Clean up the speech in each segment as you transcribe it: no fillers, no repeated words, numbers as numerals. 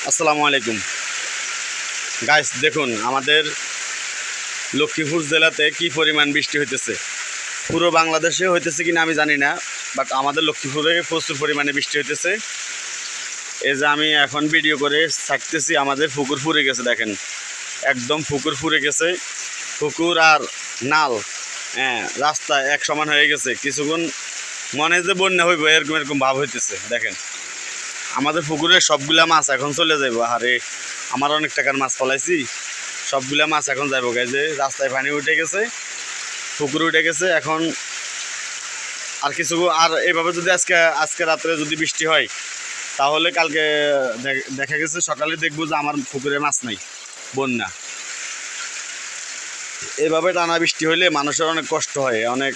আসসালামু আলাইকুম গাইস, দেখুন আমাদের লক্ষ্মীপুর জেলাতে কি পরিমাণ বৃষ্টি হইতেছে। পুরো বাংলাদেশে হইতেছে কিনা আমি জানি না, বাট আমাদের লক্ষ্মীপুরে প্রচুর পরিমাণে বৃষ্টি হইতেছে। এই যে আমি এখন ভিডিও করে ছাড়তেছি, আমাদের পুকুর ফুরে গেছে, দেখেন একদম পুকুর ফুরে গেছে। পুকুর আর নাল, হ্যাঁ, রাস্তা এক সমান হয়ে গেছে। কিছুক্ষণ মনে যে বন্যা হইব এরকম এরকম ভাব হইতেছে। দেখেন আমাদের পুকুরের সবগুলা মাছ এখন চলে যাইব। আরে আমার অনেক টাকার মাছ ফলাইছি, সবগুলা মাছ এখন যাইব। যে রাস্তায় পানি উঠে গেছে, পুকুরে উঠে গেছে। এখন আর কিছু, আর এইভাবে যদি আজকে রাত্রে যদি বৃষ্টি হয়, তাহলে কালকে দেখা গেছে সকালে দেখবো যে আমার পুকুরে মাছ নাই, বন্যা। এইভাবে টানা বৃষ্টি হইলে মানুষের অনেক কষ্ট হয়। অনেক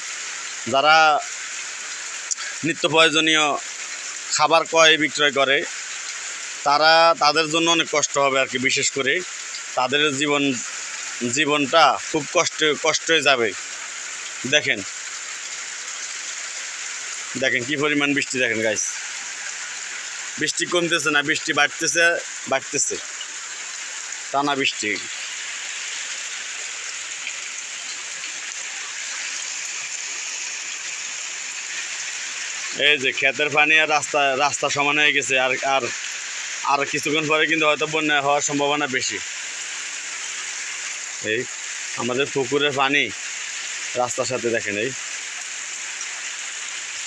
যারা নিত্য প্রয়োজনীয় খাবার ক্রয় বিক্রয় করে, তাদের জন্য অনেক কষ্ট হবে আর কি। বিশেষ করে তাদের জীবনটা খুব কষ্টে যাবে। দেখেন দেখেন কি পরিমাণ বৃষ্টি, দেখেন গাইস। বৃষ্টি কমতেছে না, বৃষ্টি বাড়তেছে টানা বৃষ্টি। এই যে ক্ষেতের পানি আর রাস্তা সমান হয়ে গেছে। আর আর আর কিছুক্ষণ পরে কিন্তু হয়তো বন্যা হওয়ার সম্ভাবনা বেশি। এই আমাদের পুকুরের পানি রাস্তার সাথে, দেখেন এই